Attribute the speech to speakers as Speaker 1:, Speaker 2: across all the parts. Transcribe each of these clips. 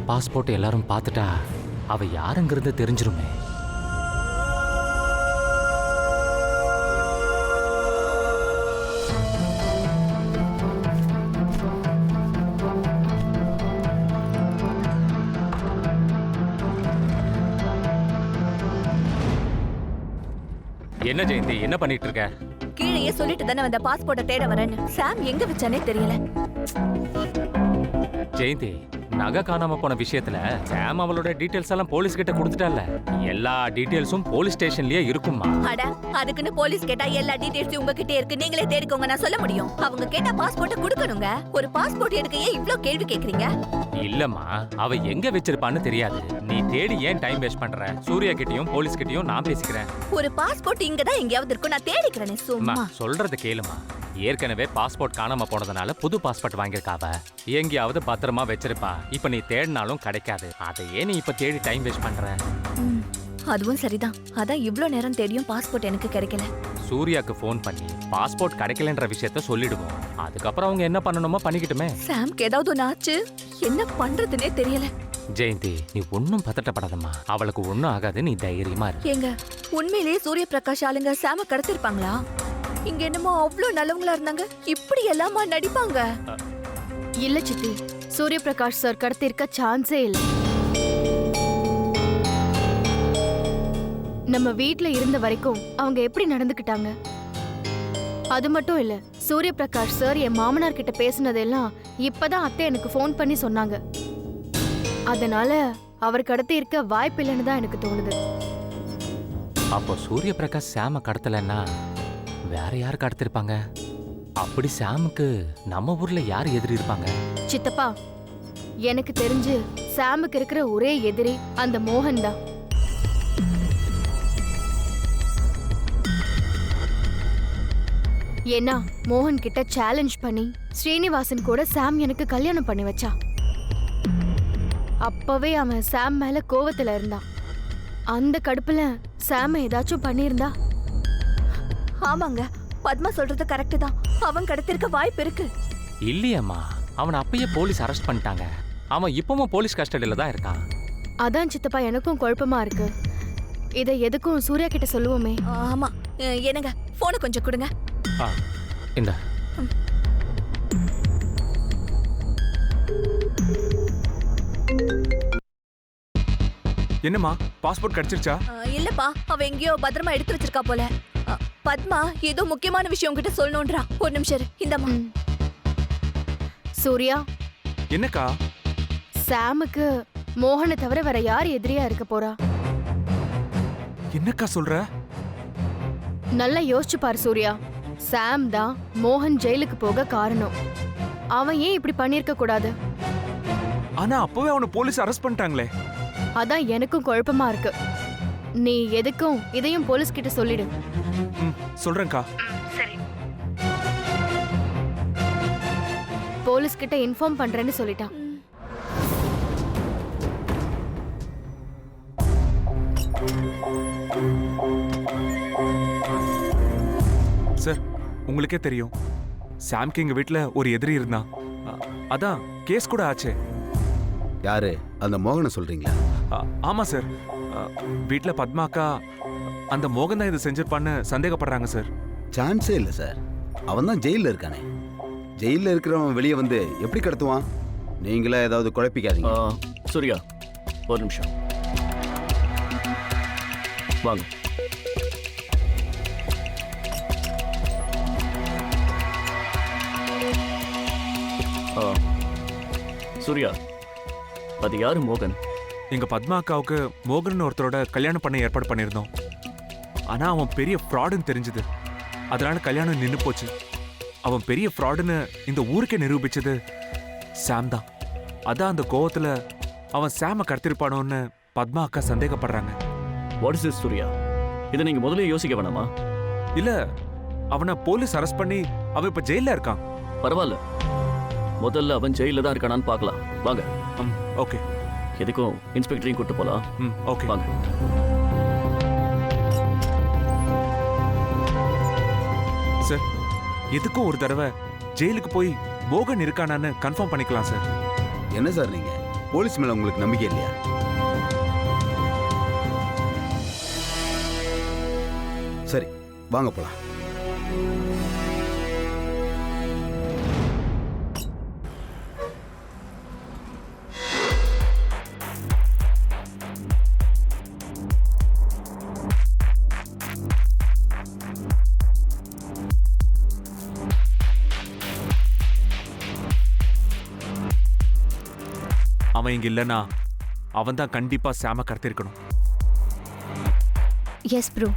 Speaker 1: Passport எல்லாரும் பார்த்துட்டா அவ யாருங்கிறது தெரிஞ்சிருமே. என்ன ஜெயந்தி, என்ன பண்ணிட்டு இருக்க?
Speaker 2: கீழேயே சொல்லிட்டு தானே வந்த பாஸ்போர்ட்டை தேட வரேன்னு. சாம் எங்க வச்சானே தெரியல.
Speaker 1: ஜெயந்தி, நகை காணாம போன விஷயத்துல சாம் அவளோட டீடைல்ஸ் எல்லாம் போலீஸ் கிட்ட கொடுத்துட்டால. எல்லா டீடைல்ஸும் போலீஸ் ஸ்டேஷன்லயே இருக்குமா?
Speaker 2: அட, அதுக்குன்னு போலீஸ் கேட்டா எல்லா டீடைல்ஸும் உங்ககிட்ட இருக்கு, நீங்களே தேடிக்கோங்க நான் சொல்ல முடியும். அவங்க கேட்டா பாஸ்போர்ட்டை கொடுக்கணுங்க. ஒரு பாஸ்போர்ட் எடுக்க ஏன் இவ்ளோ கேள்வி கேக்குறீங்க?
Speaker 1: இல்லம்மா, அவ எங்க வச்சிருப்பான்னு தெரியாது. நீ தேடி ஏன் டைம் வேஸ்ட் பண்ற? சூர்யா கிட்டயும் போலீஸ் கிட்டயும் நான் பேசிக்கிறேன்.
Speaker 2: ஒரு பாஸ்போர்ட் இங்க தான் எங்கயாவது இருக்கும், நான் தேடிக்கிறேனே. சும்மா
Speaker 1: சொல்றத கேளுமா. ஏற்கனவே பாஸ்போர்ட் காணாம போனதுனால புது பாஸ்போர்ட் வாங்கியிருக்காவ. எங்கேயாவது பத்திரமா வச்சிருப்பா. இப்ப நீ தேடினாலும் கிடைக்காது. அதையே நீ இப்ப தேடி டைம் வேஸ்ட் பண்ற.
Speaker 2: அதுவும் சரிதான். அதான் இவ்ளோ நேரம் தேடியும் பாஸ்போர்ட் எனக்கு கிடைக்கல.
Speaker 1: சூர்யாக்கு ஃபோன் பண்ணி பாஸ்போர்ட் கிடைக்கலன்ற விஷயத்த சொல்லிடுவோம். அதுக்கப்புறம் அவங்க என்ன பண்ணணுமோ பண்ணிக்கிட்டுமே.
Speaker 2: சாம்க்கு ஏதாவது ஒன்று ஆச்சு, என்ன பண்றதுன்னே தெரியல.
Speaker 1: ஜெயந்தி, நீ ஒன்னும் பதட்டப்படாதம்மா. அவளுக்கு ஒன்னும் ஆகாது, நீ தைரியமா இரு.
Speaker 2: ஏங்க, உண்மையிலேயே சூரிய பிரகாஷ் ஆளுங்க சாம கடத்திருப்பாங்களா? இங்க என்னமோ அவ்வளோ நல்லவங்களா இருந்தாங்க, இப்படி எல்லாமா நடிப்பாங்க?
Speaker 3: இல்ல சித்தி, சூரிய பிரகாஷ் சார் கடத்திருக்க சான்ஸே இல்ல. நம்ம வீட்ல இருந்த வரைக்கும் அவங்க எப்படி நடந்துக்கிட்டாங்க? அது மட்டும் இல்ல, சூரிய பிரகாஷ் சார் என் மாமனார் கிட்ட பேசினதெல்லாம் இப்பதான் அத்தை எனக்கு ஃபோன் பண்ணி சொன்னாங்க. அதனால அவர் கடத்தி இருக்க வாய்ப்பு இல்லைன்னு தான் எனக்கு தோணுது.
Speaker 1: அப்போ சூரிய பிரகாஷ் சாம கடத்தலன்னா வேற யாரு கடத்திருப்பாங்க? அப்படி சாமுக்கு நம்ம ஊர்ல யார் எதிரி இருப்பாங்க?
Speaker 3: சித்தப்பா, எனக்கு தெரிஞ்சு சாமுக்கு இருக்கிற ஒரே எதிரி அந்த மோகன் தான். ஏன்னா மோகன் கிட்ட சேலஞ்ச் பண்ணி ஸ்ரீனிவாசன் கூட சாம் எனக்கு கல்யாணம் பண்ணி வச்சா. அப்பவே அவன் சாம் மேல கோவத்துல இருந்தான். அந்த கடுப்புல சாம ஏதாச்சும் பண்ணியிருந்தா?
Speaker 2: ஆமாங்க, பத்மா சொல்றது கரெக்ட் தான். அவன் கடத்திருக்க வாய்ப்பு இருக்கு.
Speaker 1: இல்லையம்மா, அவனை அப்பயே போலீஸ் அரெஸ்ட் பண்ணிட்டாங்க. அவன் இப்பவும் போலீஸ் கஸ்டடியில தான் இருக்கான்.
Speaker 3: அதான் சித்தப்பா, எனக்கும் குழப்பமா இருக்கு. இதை எதுக்கும் சூர்யா கிட்ட சொல்லுவோமே.
Speaker 2: ஆமா, என்னங்க போனை கொஞ்சம் கொடுங்க.
Speaker 1: இந்த
Speaker 4: என்னம்மா, பாஸ்போர்ட் கிடைச்சிருச்சா?
Speaker 2: இல்லப்பா, அவ எங்கேயோ பத்திரமா எடுத்து வச்சிருக்கா போல. பத்மா ஏதோ முக்கியமான விஷயம் உங்ககிட்ட சொல்லணும்ன்றா. ஒரு நிமிஷம் இரு, இந்தம்மா.
Speaker 3: சூர்யா,
Speaker 4: என்னக்கா?
Speaker 3: சாமுக்கு மோகனை தவிர வேற யார் எதிரியா இருக்க போறா?
Speaker 4: என்னக்கா சொல்ற?
Speaker 3: நல்லா யோசிச்சு பாரு சூர்யா. சாம் தான் மோகன் ஜெயிலுக்கு போக காரணம். அவன் ஏன் இப்படி பண்ணிருக்க கூடாது?
Speaker 4: ஆனா அப்பவே அவனை போலீஸ் அரெஸ்ட் பண்ணிட்டாங்களே.
Speaker 3: அதான் எனக்கும் குழப்பமா இருக்கு. நீ எதுக்கும் இதையும் போலீஸ் கிட்ட சொல்லிடு.
Speaker 4: சொல்றேன்க்கா.
Speaker 3: போலீஸ் கிட்ட இன்ஃபார்ம் பண்றேன்னு சொல்லிட்டான்.
Speaker 4: சார், உங்களுக்கே தெரியும், சாம்க்கு எங்க வீட்டுல ஒரு எதிரி இருந்தான். அதான் கேஸ் கூட ஆச்சே.
Speaker 5: யாரு? அந்த மோகனை சொல்றீங்களா?
Speaker 4: ஆமா சார். வீட்டுல பத்மாக்கா அந்த மோகன் தான் இதை செஞ்சிருப்பான்னு சந்தேகப்படுறாங்க சார்.
Speaker 5: சான்ஸே இல்லை சார். அவன் தான் ஜெயிலில் இருக்கானே. ஜெயிலில் இருக்கிறவன் வெளியே வந்து எப்படி கடத்துவான்? நீங்களா ஏதாவது குழப்பிக்காதீங்க.
Speaker 6: சூர்யா, ஒரு நிமிஷம் வாங்க. சூர்யா, அது யாரு மோகன்?
Speaker 4: எங்க பத்மா அக்காவுக்கு மோகன் ஒருத்தரோட கல்யாணம் பண்ண ஏற்பாடு பண்ணியிருந்தோம். ஆனா அவன் பெரிய ஃப்ராடுன்னு தெரிஞ்சது. அதனால கல்யாணம் நின்று போச்சு. அவன் பெரிய ஃப்ராடுன்னு இந்த ஊருக்கே நிரூபிச்சது சாம் தான். அதான் அந்த கோவத்துல அவன் சாம கடத்திருப்பானோன்னு பத்மா அக்கா சந்தேகப்படுறாங்க.
Speaker 6: What is this Surya? இதை நீங்க முதல்ல யோசிக்க வேணாமா?
Speaker 4: இல்ல, அவனை போலீஸ் அரெஸ்ட் பண்ணி அவன் இப்ப ஜெயில இருக்கான்.
Speaker 6: பரவாயில்ல, முதல்ல அவன் ஜெயில தான் இருக்கானான்னு பார்க்கலாம். வாங்க.
Speaker 4: ஓகே.
Speaker 6: எதுக்கும் இன்ஸ்பெக்டரையும் கூட்டு போலாம்.
Speaker 4: ஓகே
Speaker 6: வாங்க.
Speaker 4: சார், எதுக்கும் ஒரு தடவை ஜெயிலுக்கு போய் மோகன் இருக்கானான்னு கன்ஃபார்ம் பண்ணிக்கலாம் சார்.
Speaker 5: என்ன சார் நீங்க போலீஸ் மேல உங்களுக்கு நம்பிக்கை இல்லையா? சரி, வாங்க போலாம்.
Speaker 4: அவன் இங்க இல்லைன்னா அவன் தான் கண்டிப்பா சாம கடத்திருக்கணும்.
Speaker 7: எஸ் ப்ரோ,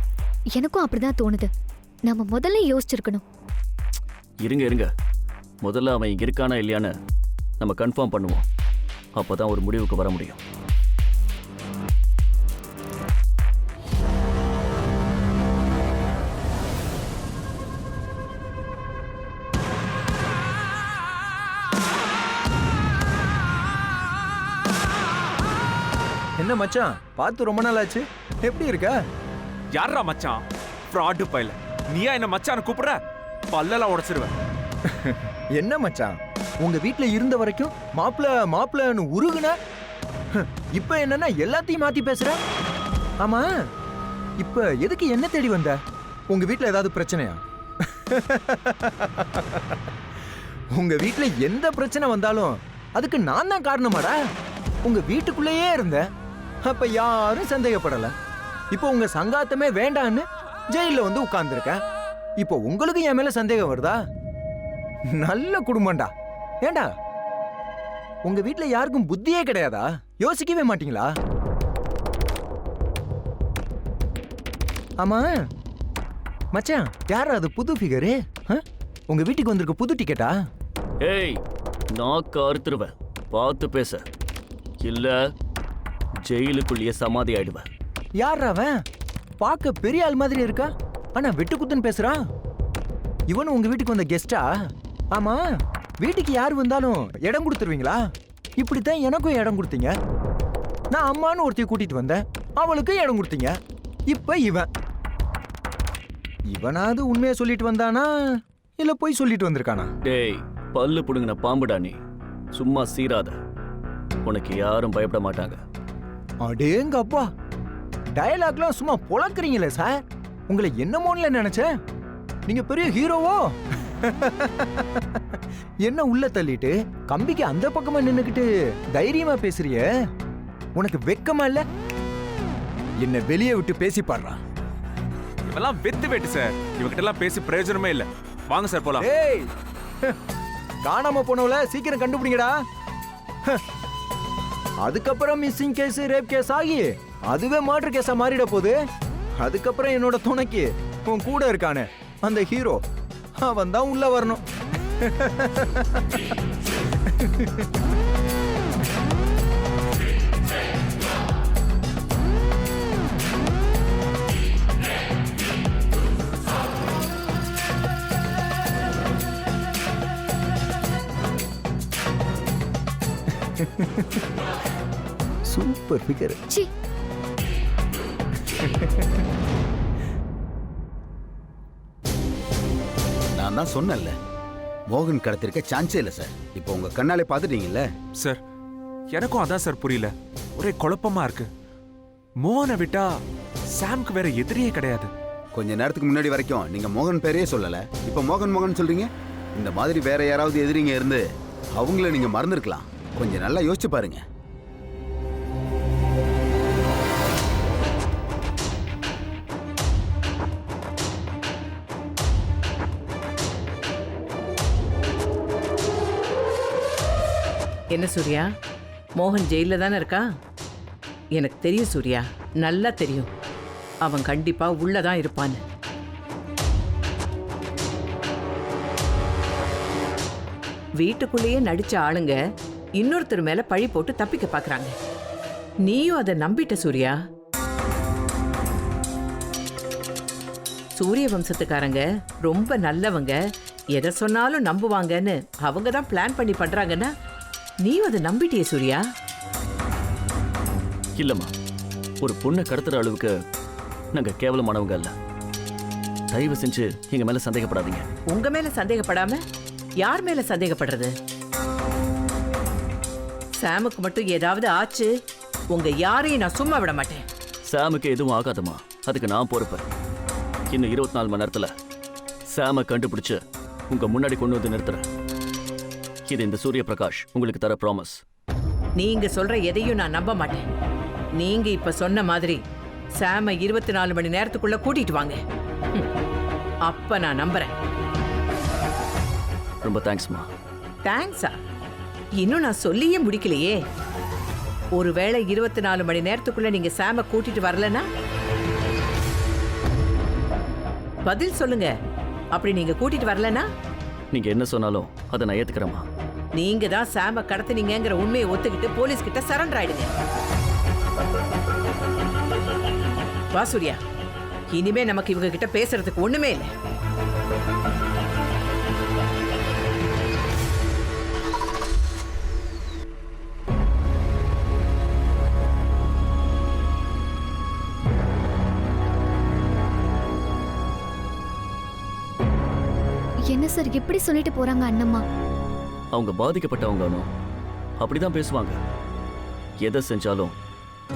Speaker 7: எனக்கும் அப்படிதான் தோணுது. நம்ம முதல்ல யோசிச்சிருக்கணும்.
Speaker 6: இருங்க முதல்ல அவன் இங்க இருக்கானா இல்லையான்னு நம்ம கன்ஃபார்ம் பண்ணுவோம். அப்பதான் ஒரு முடிவுக்கு வர முடியும்.
Speaker 8: என்ன மச்சான், பார்த்து ரொம்ப நாள் ஆச்சு. எப்படி இருக்க?
Speaker 4: யாரா மச்சான்? ஃப்ராடு பையல. நீயா என்ன மச்சான கூப்பிடுற? பல்லெல்லாம் உடைச்சிருவேன்.
Speaker 8: என்ன மச்சான், உங்க வீட்ல இருந்த வரைக்கும் மாப்பிளன்னு உருகுன, இப்ப என்னன்னா எல்லாத்தையும் மாத்தி பேசுற. ஆமா, இப்ப எதுக்கு என்ன தேடி வந்த? உங்க வீட்ல ஏதாவது பிரச்சனையா? உங்க வீட்ல எந்த பிரச்சனை வந்தாலும் அதுக்கு நான் தான் காரணமாடா. உங்க வீட்டுக்குள்ளேயே இருந்தேன், அப்ப யாரும் சந்தேகப்படல. இப்போ உங்க சங்காத்தமே வேண்டான்னு ஜெயில வந்து உட்கார்ந்துருக்கேன். இப்போ உங்களுக்கு என் மேல சந்தேகம் வருதா? நல்ல குடும்பம்டா. ஏண்டா, உங்க வீட்ல யாருக்கும் புத்தியே கிடையாதா? யோசிக்கவே மாட்டீங்களா? ஆமா மச்சான், யாரா அது புது ஃபிகரு? உங்க வீட்டுக்கு வந்திருக்க புது டிக்கெட்டா?
Speaker 6: ஏய், நான் கருத்துருவேன். பார்த்து பேச, இல்ல ஜெயிலுக்குள்ளேயே சமாதி ஆயிடுவேன்.
Speaker 8: யார் அவன்? பார்க்க பெரிய ஆள் மாதிரி இருக்கா, ஆனா வெட்டுக்குத்துன்னு பேசுறான். இவனு உங்க வீட்டுக்கு வந்த கெஸ்டா? ஆமா, வீட்டுக்கு யார் வந்தாலும் இடம் கொடுத்துருவீங்களா? இப்படித்தான் எனக்கும் இடம் கொடுத்தீங்க. நான் அம்மான்னு ஒருத்தைய கூட்டிட்டு வந்தேன், அவளுக்கு இடம் கொடுத்தீங்க. இப்ப இவனாவது உண்மையை சொல்லிட்டு வந்தானா இல்ல போய் சொல்லிட்டு வந்திருக்கானா?
Speaker 6: டேய், பல்லு புடுங்கின பாம்புடா நீ. சும்மா சீராத, உனக்கு யாரும் பயப்பட மாட்டாங்க.
Speaker 8: அடேங்க அப்பா, டயலாக்லாம் சும்மா பொளக்குறீங்களே சார். உங்களை என்னமோன்ல நினைச்சேன். நீங்க பெரிய ஹீரோவோ? என்ன உள்ள தள்ளிட்டு கம்பிக்கு அந்த பக்கமா நின்னுக்கிட்டு தைரியமா பேசுறிய? உனக்கு வெக்கமா இல்ல? என்ன வெளியே விட்டு பேசி பாடுறா.
Speaker 4: இவெல்லாம் வெத்து வெட்டு சார். இவகிட்ட எல்லாம் பேசி பிரயோஜனமே இல்ல. வாங்க சார் போலாம்.
Speaker 8: ஏய், காணாம போனவள சீக்கிரம் கண்டுபிடிங்கடா. அதுக்கப்புறம் மிஸ்ஸிங் கேஸ், ரேப் கேஸ் ஆகி அதுவே மர்டர் கேஸா மாறிட போகுது. அதுக்கப்புறம் என்னோட துணைக்கு உன் கூட இருக்கானே அந்த ஹீரோ, அவன் தான் உள்ள வரணும். Super figure.
Speaker 7: சி,
Speaker 5: நான் தான் சொன்னேன்ல, மோகன் கடத்திருக்க சான்ஸே இல்லை சார். இப்போ உங்க கண்ணாலே பார்த்துட்டீங்கல்ல
Speaker 4: சார். எனக்கும் அதான் சார் புரியல. ஒரே குழப்பமா இருக்கு. மோகனை விட்டா சாம்க்கு வேற எதிரியே கிடையாது.
Speaker 5: கொஞ்ச நேரத்துக்கு முன்னாடி வரைக்கும் நீங்க மோகன் பேரையே சொல்லல, இப்போ மோகன் சொல்றீங்க. இந்த மாதிரி வேற யாராவது எதிரிங்க இருந்து அவங்கள நீங்க மறந்துருக்கலாம். கொஞ்சம் நல்லா யோசிச்சு பாருங்க.
Speaker 9: என்ன சூர்யா, மோகன் ஜெயில தானே இருக்கா? எனக்கு தெரியும் சூர்யா, நல்லா தெரியும். அவன் கண்டிப்பா உள்ளதான் இருப்பான்னு. வீட்டுக்குள்ளேயே நடிச்ச ஆளுங்க இன்னொருத்தர் மேல பழி போட்டு தப்பிக்க பாக்குறாங்க. நீயும் அதை நம்பிட்ட சூர்யா. சூரிய வம்சத்துக்காரங்க ரொம்ப நல்லவங்க, எதை சொன்னாலும் நம்புவாங்கன்னு அவங்க தான் பிளான் பண்ணி பண்றாங்கன்னா நீயும் அதை நம்பிட்டியே சூர்யா.
Speaker 6: இல்லம்மா, ஒரு பொண்ணை கடத்துற அளவுக்கு நாங்க கேவலமானவங்க இல்ல. தயவு செஞ்சு எங்க மேல சந்தேகப்படாதீங்க.
Speaker 9: உங்க மேல சந்தேகப்படாம யார் மேல சந்தேகப்படுறது? சாமுக்கு மட்டும் ஏதாவது ஆச்சு உங்க யாரையும் நான் சும்மா விட மாட்டேன்.
Speaker 6: சாமுக்கு எதுவும் ஆகாதம்மா, அதுக்கு நான் பொறுப்பேன். இன்னும் 24 மணி நேரத்தில் சாமை கண்டுபிடிச்சு உங்க முன்னாடி கொண்டு வந்து நிறுத்துறேன். இது இந்த சூரிய பிரகாஷ் உங்களுக்கு தர ப்ராமிஸ்.
Speaker 9: நீங்க சொல்ற எதையும் நான் நம்ப மாட்டேன். நீங்க இப்ப சொன்ன மாதிரி சாம 24 மணி நேரத்துக்குள்ள கூட்டிட்டு வாங்க. அப்ப நான் நம்புறேன்.
Speaker 6: ரொம்ப தேங்க்ஸ்மா.
Speaker 9: தேங்க்ஸா? இன்னும் நான் சொல்லியே முடிக்கலையே. ஒருவேளை 24 மணி நேரத்துக்குள்ள நீங்க சாம கூட்டிட்டு வரலனா பதில் சொல்லுங்க. அப்படி நீங்க கூட்டிட்டு வரலனா
Speaker 6: நீங்க என்ன சொன்னாலும் அதை நான் ஏத்துக்கிறேம்மா.
Speaker 9: நீங்க தான் சாம கடத்துனீங்கங்கிற உண்மையை ஒத்துக்கிட்டு போலீஸ் கிட்ட சரண்டர் ஆயிடுங்க. வா சூர்யா, இனிமே நமக்கு இவங்க கிட்ட பேசுறதுக்கு ஒண்ணுமே இல்லை.
Speaker 7: என்ன சார் இப்படி சொல்லிட்டு போறாங்க அண்ணம்மா?
Speaker 6: அவங்க பாதிக்கப்பட்டவங்க அப்படிதான் பேசுவாங்க. எதை செஞ்சாலும்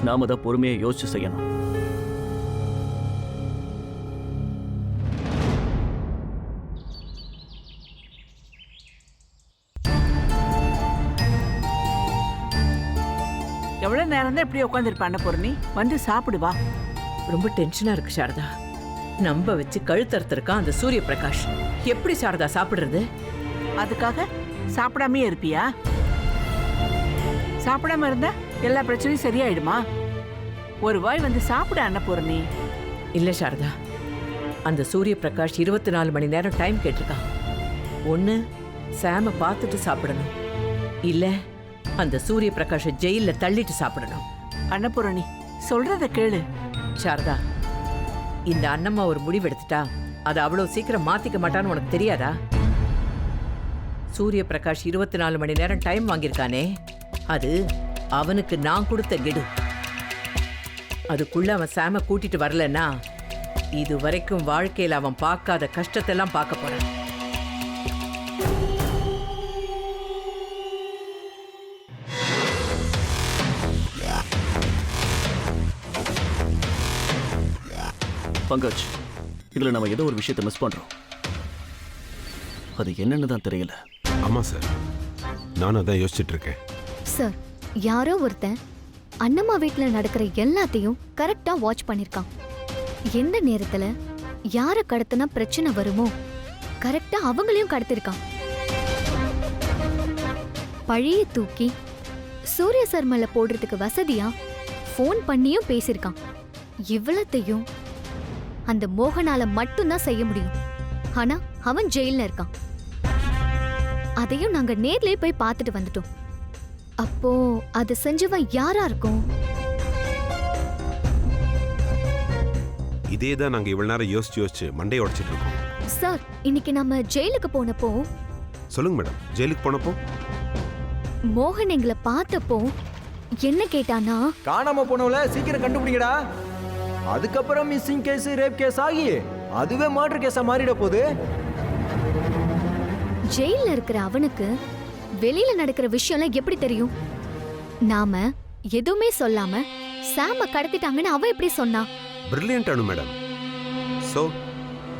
Speaker 6: நாம தான் பொறுமையை யோசிச்சு செய்யணும்.
Speaker 10: எவ்வளவு நேரம் தான் இப்படி உட்காந்துருப்பான பொருணி, வந்து சாப்பிடு வா.
Speaker 9: ரொம்ப டென்ஷனா இருக்கு சாரதா. நம்ப வச்சு கழுத்தறுத்திருக்கான் அந்த சூரிய பிரகாஷ். எப்படி சாரதா சாப்பிடுறது?
Speaker 10: அதுக்காக சாப்பிடாமே இருப்பியா? சாப்பிடாம இருந்தா எல்லா பிரச்சனையும் சரியாயிடுமா? ஒரு வாய் வந்து சாப்பிட அன்னபூரணி.
Speaker 9: இல்ல சாரதா, அந்த சூரிய பிரகாஷ் 24 மணி நேரம் டைம் கேட்டிருக்கான். ஒண்ணு சாம பார்த்துட்டு சாப்பிடணும், இல்ல அந்த சூரிய பிரகாஷ ஜெயில தள்ளிட்டு சாப்பிடணும்.
Speaker 10: அன்னபூரணி சொல்றத கேளு.
Speaker 9: சாரதா, இந்த அண்ணம்மா ஒரு முடிவு எடுத்துட்டா அதை அவ்வளவு சீக்கிரம் மாத்திக்க மாட்டான்னு உனக்கு தெரியாதா? சூரிய பிரகாஷ் 24 மணி நேரம் டைம் வாங்கியிருக்கானே, அது அவனுக்கு நான் கொடுத்த கெடு. அதுக்குள்ள அவன் சாம கூட்டிட்டு வரலன்னா இது வரைக்கும் வாழ்க்கையில அவன் பார்க்காத கஷ்டத்தெல்லாம் பார்க்க போறான்.
Speaker 6: பங்கஜ், இதுல நம்ம ஏதோ ஒரு விஷயத்தை மிஸ் பண்றோம். அது என்னன்னு தான் தெரியல.
Speaker 11: ஆமா சார், நானும் அதான் யோசிச்சுட்டு இருக்கேன்.
Speaker 7: சார், யாரோ ஒருத்தன் அண்ணம்மா வீட்ல நடக்கிற எல்லாத்தையும் கரெக்டா வாட்ச் பண்ணிருக்கான். எந்த நேரத்துல யார கடத்தினா பிரச்சனை வருமோ கரெக்டா அவங்களையும் கடத்திருக்கான். பழைய தூக்கி சூரிய சார் மேல போடுறதுக்கு வசதியா ஃபோன் பண்ணியும் பேசியிருக்கான். இவ்வளத்தையும் அந்த மோகனால மட்டும்தான் செய்ய முடியும். ஆனா அவன் ஜெயில்ல இருக்கான். அதையும் நாங்க நேர்லயே போய் பார்த்துட்டு வந்துட்டோம். அப்போ அது செஞ்சவன் யாரா இருக்கும்?
Speaker 11: இதே தான் நாங்க இவ்வளவு நேரம் யோசிச்சு மண்டையை உடைச்சிட்டு இருக்கோம்.
Speaker 7: சார், இன்னைக்கு நம்ம ஜெயிலுக்கு போனப்போ.
Speaker 11: சொல்லுங்க மேடம். ஜெயிலுக்கு போனப்போ
Speaker 7: மோகன் எங்களை பார்த்தப்போ என்ன கேட்டானா,
Speaker 8: காணாம போனவள சீக்கிரம் கண்டுபிடிங்கடா. அதுக்கப்புறம் மிஸ்ஸிங் கேஸ், ரேப் கேஸ் ஆகி அதுவே மர்டர் கேஸா மாறிட போகுது.
Speaker 7: ஜெயில்ல இருக்கிற அவனுக்கு வெளியில நடக்கிற விஷயம்லாம் எப்படி தெரியும்? நாம எதுவுமே சொல்லாம சாம கடத்திட்டாங்கன்னு அவன் எப்படி சொன்னா?
Speaker 11: பிரில்லியன்ட் அனு மேடம். சோ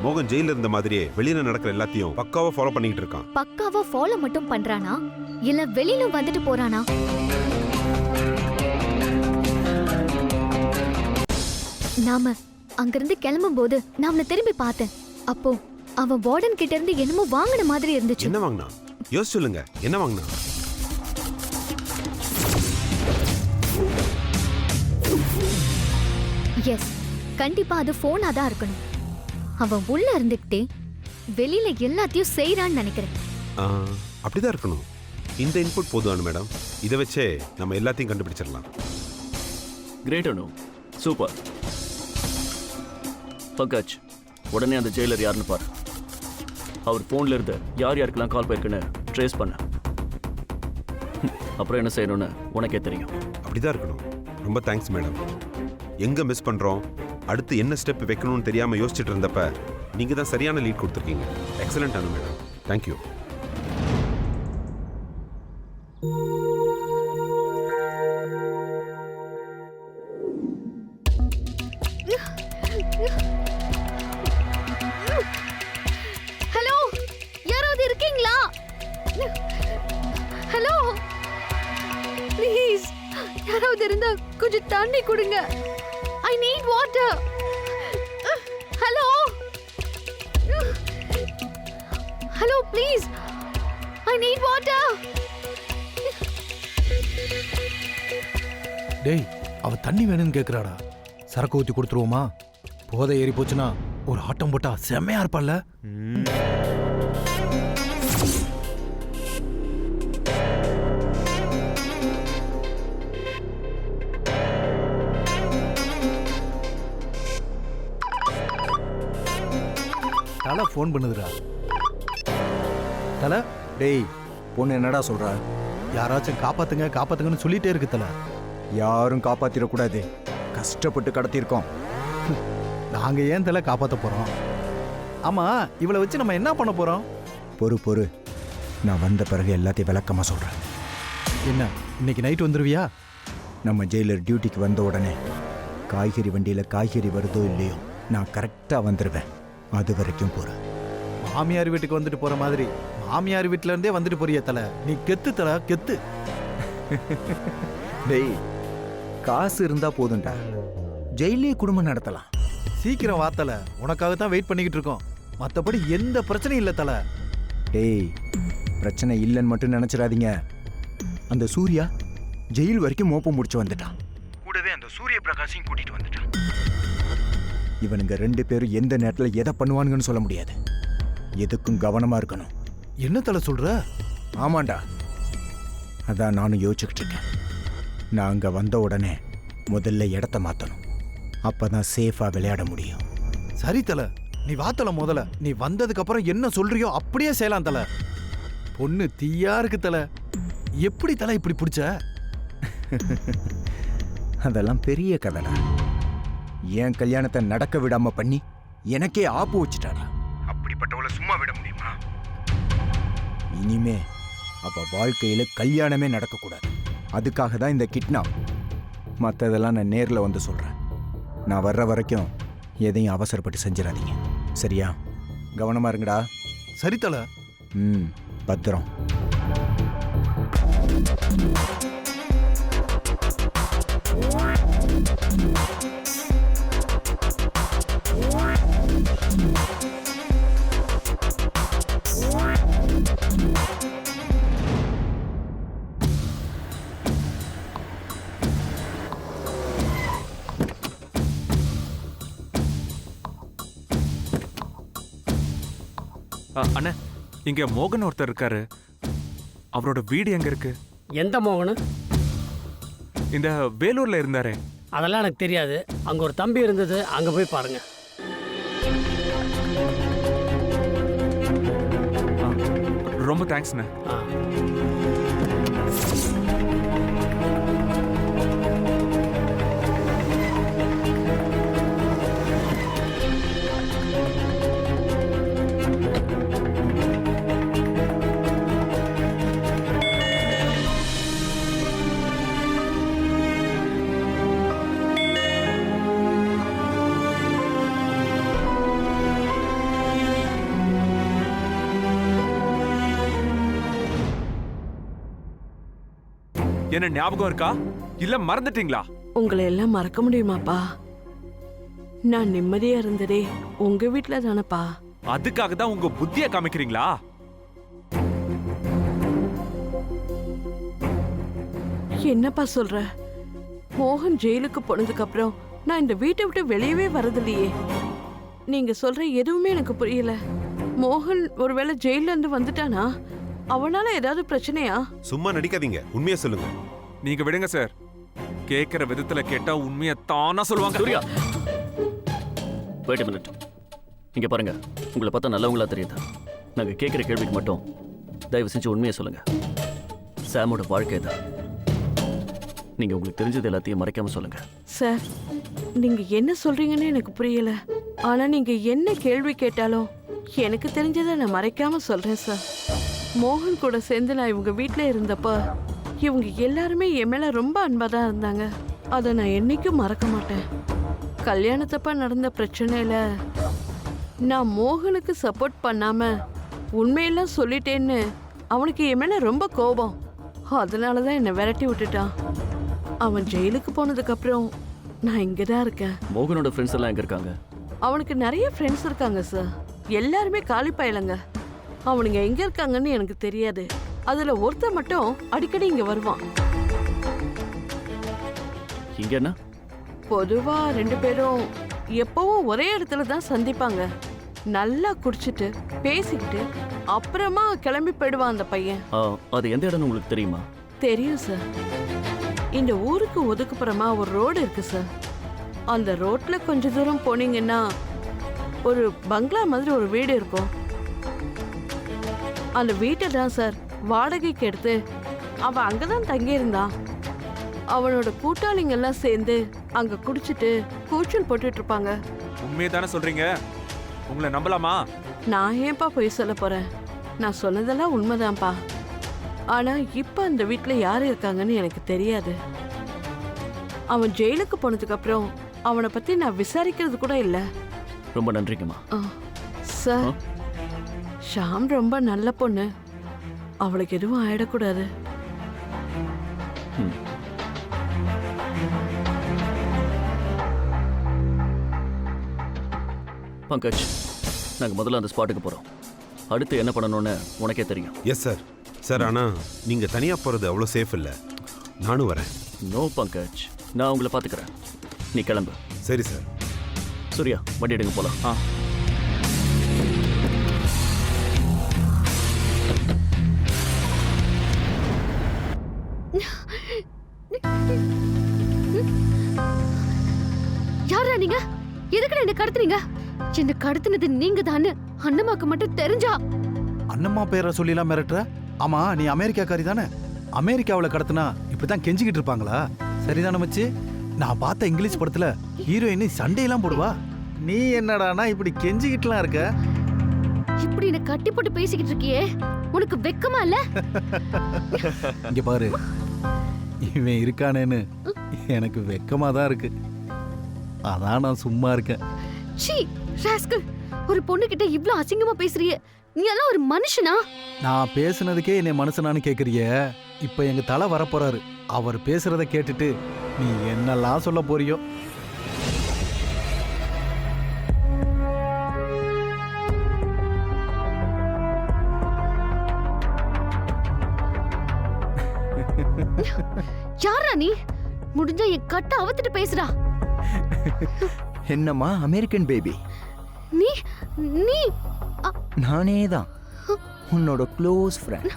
Speaker 11: மோகன் ஜெயில இருந்த மாதிரியே வெளியில நடக்கிற எல்லாத்தையும் பக்காவா ஃபாலோ பண்ணிட்டு இருக்கான்.
Speaker 7: பக்காவா ஃபாலோ மட்டும் பண்றானா இல்ல வெளியில வந்துட்டு போறானா? நாம அங்கிருந்து கிளம்பும் போது நான் அவனை திரும்பி பார்த்தேன். அப்போ அவன் வார்டன் கிட்ட இருந்து என்னமோ வாங்கின மாதிரி இருந்துச்சு.
Speaker 11: என்ன வாங்கினா? யோசிச்சு சொல்லுங்க, என்ன வாங்கினா?
Speaker 7: எஸ், கண்டிப்பா அது போனா தான் இருக்கணும். அவன் உள்ள இருந்துகிட்டே வெளியில எல்லாத்தையும் செய்யறான்னு நினைக்கிறேன்.
Speaker 11: அப்படிதான் இருக்கணும். இந்த இன்புட் போதும் மேடம். இதை வச்சே நம்ம எல்லாத்தையும் கண்டுபிடிச்சிடலாம்.
Speaker 6: கிரேட் அனு, சூப்பர். பங்கஜ், உடனே அந்த ஜெயிலர் யாருன்னு பாரு. அவர் போன்ல இருந்து யார் யாருக்கெல்லாம் கால் போயிருக்குன்னு ட்ரேஸ் பண்ண. அப்புறம் என்ன செய்யணும்னு உனக்கே தெரியும்.
Speaker 11: அப்படிதான் இருக்கணும். ரொம்ப தேங்க்ஸ் மேடம். எங்க மிஸ் பண்றோம், அடுத்து என்ன ஸ்டெப் வைக்கணும்னு தெரியாம யோசிச்சுட்டு இருந்தப்ப நீங்க தான் சரியான லீட் கொடுத்துருக்கீங்க. Excellent Anu madam. Thank you.
Speaker 3: Hello please, யாராவது இருந்தா கொஞ்சம் தண்ணி கொடுங்க. I need water. Hello hello please, I need water.
Speaker 12: டேய், அவ தண்ணி வேணும்னு கேக்குறாடா. சரக்கு ஊத்தி கொடுத்துருவோமா? போதை ஏறி போச்சுன்னா ஒரு ஆட்டம் போட்டா செம்மையா இருப்பாள்ல. தலை ஃபோன் பண்ணுதுடா. தலை,
Speaker 8: டேய் பொண்ணு என்னடா சொல்ற?
Speaker 12: யாராச்சும் காப்பாத்துங்க காப்பாத்துங்கன்னு சொல்லிட்டே இருக்கு தலை.
Speaker 8: யாரும் காப்பாத்திடக்கூடாது. கஷ்டப்பட்டு கடத்தியிருக்கோம்.
Speaker 12: நாங்க ஏன் தலை காப்பாத்த போறோம்? ஆமா, இவளை வச்சு நம்ம என்ன பண்ண போறோம்?
Speaker 8: பொறு, நான் வந்த பிறகு எல்லாத்தையும் விளக்கமா சொல்றேன்.
Speaker 12: என்ன, இன்னைக்கு நைட் வந்துருவியா?
Speaker 8: நம்ம ஜெயிலர் டியூட்டிக்கு வந்த உடனே காய்கறி வண்டியில காய்கறி வருதோ இல்லையோ நான் கரெக்டா வந்துடுவேன். அது வரைக்கும் போறேன்.
Speaker 12: மாமியார் வீட்டுக்கு வந்துட்டு போற மாதிரி மாமியார் வீட்டுல இருந்தே வந்துட்டு போறிய தலை. நீ கெத்து தலை, கெத்து.
Speaker 8: டேய், காசு இருந்தா போதும்டா, ஜெயிலே குடும்பம் நடத்தலாம்.
Speaker 12: சீக்கிரம் வா தலை, உனக்காக தான் வெயிட் பண்ணிக்கிட்டு இருக்கோம். மத்தபடி எந்த பிரச்சனையும் இல்ல தலை.
Speaker 8: டேய், பிரச்சனை இல்லைன்னு மட்டும் நினைச்சிடாதீங்க. அந்த சூர்யா ஜெயில் வரைக்கும் மோப்பம் முடிச்சு வந்துட்டான். கூடவே அந்த சூரிய பிரகாஷையும் கூட்டிட்டு வந்துட்டான். இவனுங்க 2 பேரும் எந்த நேரத்தில் எதை பண்ணுவானுங்கன்னு சொல்ல முடியாது. எதுக்கும் கவனமா இருக்கணும்.
Speaker 12: என்ன தலை சொல்ற?
Speaker 8: ஆமாண்டா, அதான் நானும் யோசிச்சுக்கிட்டு இருக்கேன். நான் அங்க வந்த உடனே முதல்ல இடத்த மாத்தணும். அப்பதான் சேஃபா விளையாட முடியும்.
Speaker 12: சரி தலை, நீ வா தலை. முதல்ல நீ வந்ததுக்கு அப்புறம் என்ன சொல்றியோ அப்படியே செய்யலாம் தலை. பொண்ணு தீயா இருக்கு தலை. எப்படி தலை இப்படி பிடிச்ச?
Speaker 8: அதெல்லாம் பெரிய கதைடா. என் கல்யாணத்தை நடக்க விடாம பண்ணி எனக்கே ஆப்பு வச்சுட்டாடா. அப்படிப்பட்டவளை சும்மா விட முடியுமா? இனிமே அப்ப வாழ்க்கையில கல்யாணமே நடக்கக்கூடாது. அதுக்காக தான் இந்த கிட்னாப். மற்றதெல்லாம் நான் நேரில் வந்து சொல்றேன். நான் வர்ற வரைக்கும் எதையும் அவசரப்பட்டு செஞ்சிடாதீங்க, சரியா? கவனமா இருங்கடா.
Speaker 12: சரி தலை.
Speaker 8: பத்திரம்.
Speaker 4: அண்ணா, இங்க மோகன் ஒருத்தர் இருக்காரு. அவரோட வீடு எங்க இருக்கு?
Speaker 13: எந்த மோகனு?
Speaker 4: இந்த வேலூர்ல இருந்தாரே.
Speaker 13: அதெல்லாம் எனக்கு தெரியாது. அங்க ஒரு தம்பி இருந்தது, அங்க போய் பாருங்க.
Speaker 4: ரொம்ப தேங்க்ஸ்ண்ணே. என்ன ஞாபகம் இருக்கா இல்ல மறந்துட்டீங்களா?
Speaker 14: உங்களை எல்லாம் மறக்க முடியுமாப்பா? நான் நிம்மதியா இருந்ததே உங்க வீட்டுல தானப்பா.
Speaker 4: அதுக்காக தான் உங்க புத்திய காமிக்கிறீங்களா?
Speaker 14: என்னப்பா சொல்ற? மோகன் ஜெயிலுக்கு போனதுக்கு அப்புறம் நான் இந்த வீட்டை விட்டு வெளியவே வரதில்லையே. நீங்க சொல்ற எதுவுமே எனக்கு புரியல. மோகன் ஒருவேளை ஜெயில இருந்து வந்துட்டானா? அவனால ஏதாவது பிரச்சனையா?
Speaker 11: சும்மா நடிக்காதீங்க, உண்மையை சொல்லுங்க.
Speaker 4: நீங்க விடுங்க சார். கேக்குற விதத்துல கேட்டா உண்மையை தானா சொல்லுவாங்க.
Speaker 6: Surya, wait a minute. இங்க பாருங்க, உங்களை பார்த்தா நல்லவங்களா தெரியுதா? நாங்க கேட்கிற கேள்விக்கு மட்டும் தயவு செஞ்சு உண்மையை சொல்லுங்க. சாமோட வாழ்க்கை தான். நீங்க உங்களுக்கு தெரிஞ்சது எல்லாத்தையும் மறைக்காம சொல்லுங்க.
Speaker 14: சார், நீங்க என்ன சொல்றீங்கன்னு எனக்கு புரியல. ஆனா நீங்க என்ன கேள்வி கேட்டாலும் எனக்கு தெரிஞ்சதை நான் மறைக்காம சொல்றேன் சார். மோகன் கூட சேர்ந்து நான் இவங்க வீட்டில் இருந்தப்ப இவங்க எல்லாருமே என் மேல ரொம்ப அன்பா தான் இருந்தாங்க. அதை நான் என்னைக்கும் மறக்க மாட்டேன். கல்யாணத்தப்ப நடந்த பிரச்சனையில நான் மோகனுக்கு சப்போர்ட் பண்ணாம உண்மையெல்லாம் சொல்லிட்டேன்னு அவனுக்கு என் மேல ரொம்ப கோபம். அதனாலதான் என்னை விரட்டி விட்டுட்டான். அவன் ஜெயிலுக்கு போனதுக்கு அப்புறம் நான் இங்கதான் இருக்கேன்.
Speaker 6: மோகனோட ஃப்ரெண்ட்ஸ் எல்லாம் எங்க இருக்காங்க?
Speaker 14: அவனுக்கு நிறைய ஃப்ரெண்ட்ஸ் இருக்காங்க சார். எல்லாருமே காலி பயலங்க. அவனுங்க எங்க இருக்காங்கன்னு எனக்கு தெரியாது. அதுல ஒருத்தர் மட்டும் அடிக்கடி இங்க வருவான்.
Speaker 6: இங்க என்ன?
Speaker 14: பொதுவா 2 பேரும் எப்பவும் ஒரே இடத்துல தான் சந்திப்பாங்க. நல்லா குடிச்சிட்டு பேசிக்கிட்டு அப்புறமா கிளம்பி போயிடுவான் அந்த பையன்.
Speaker 6: அது எந்த இடம்னு உங்களுக்கு தெரியுமா?
Speaker 14: தெரியும் சார். இந்த ஊருக்கு ஒதுக்குப்புறமா ஒரு ரோடு இருக்கு சார். அந்த ரோட்ல கொஞ்ச தூரம் போனீங்கன்னா ஒரு பங்களா மாதிரி ஒரு வீடு இருக்கும். அந்த வீட்டை தான் சார் வாடகைக்கு எடுத்து அவன் அங்கதான் தங்கி இருந்தான். அவனோட கூட்டாளிங்க எல்லாம் சேர்ந்து அங்க குடிச்சிட்டு கூச்சல் போட்டுட்டு இருப்பாங்க.
Speaker 4: உண்மையை தானே சொல்றீங்க? உங்களை நம்பலாமா?
Speaker 14: நான் ஏன்பா போய் சொல்ல போறேன்? நான் சொன்னதெல்லாம் உண்மைதான்ப்பா. ஆனா இப்ப அந்த வீட்டுல யாரு இருக்காங்கன்னு எனக்கு தெரியாது. அவன் ஜெயிலுக்கு போனதுக்கு அப்புறம் அவனை பத்தி நான் விசாரிக்கிறது கூட இல்ல.
Speaker 6: ரொம்ப நன்றிங்கம்மா.
Speaker 14: சார், ஷாம் ரொம்ப நல்ல பொண்ணு. அவளுக்கு எதுவும் ஆயிடக்கூடாது.
Speaker 6: பங்கஜ், நாங்க முதல்ல அந்த ஸ்பாட்டுக்கு போறோம். அடுத்து என்ன பண்ணணும்னு உனக்கே தெரியும்.
Speaker 11: Yes sir. சார் ஆனால் நீங்கள் தனியாக போகிறது அவ்வளோ சேஃப் இல்லை. நானும் வரேன்.
Speaker 6: நோ பங்கஜ், நான் உங்களை பார்த்துக்கிறேன். நீ கிளம்பு.
Speaker 11: சரி சார்.
Speaker 6: சூர்யா, வண்டி எடுங்க போலாம்.
Speaker 3: யாரா நீங்க? எதுக்கு என்ன கடத்துறீங்க? என்ன கடத்துனது நீங்க தானே அண்ணம்மாக்கு மட்டும் தெரிஞ்சா?
Speaker 12: அண்ணம்மா பேரை சொல்லிலாம் மிரட்டுற? ஆமா, நீ அமெரிக்காக்காரி தானே? அமெரிக்காவில் கடத்தினா இப்படிதான் கெஞ்சிக்கிட்டு இருப்பாங்களா? சரிதானே மச்சி? நான் பார்த்த இங்கிலீஷ் படத்துல ஹீரோயின் சண்டையெல்லாம் போடுவா. நீ என்னடானா இப்படி கெஞ்சிக்கிட்டுலாம் இருக்க?
Speaker 3: இப்படி என்ன கட்டி போட்டு பேசிக்கிட்டு இருக்கியே, உனக்கு வெக்கமா இல்ல?
Speaker 12: இங்க பாரு, இவன் இருக்கானேன்னு எனக்கு வெக்கமா தான் இருக்கு. அதான் நான் சும்மா இருக்கேன்.
Speaker 3: சீ ராஸ்கல், ஒரு பொண்ணு கிட்ட இவ்ளோ அசிங்கமா பேசுறியே, நீ எல்லாம் ஒரு மனுஷனா?
Speaker 12: நான் பேசுனதுக்கே என்னை மனுஷனான்னு கேக்குறிய? இப்ப எங்க தலை வரப்போறாரு. அவர் பேசுறத கேட்டுட்டு நீ என்னெல்லாம் சொல்ல போறியோ.
Speaker 3: யாரா நீ? முடிஞ்சா என் கட்ட அவத்திட்டு பேசுறா.
Speaker 8: என்னம்மா அமெரிக்கன் பேபி?
Speaker 3: நீ நீ
Speaker 8: நானே தான் உன்னோட க்ளோஸ் ஃப்ரெண்ட்.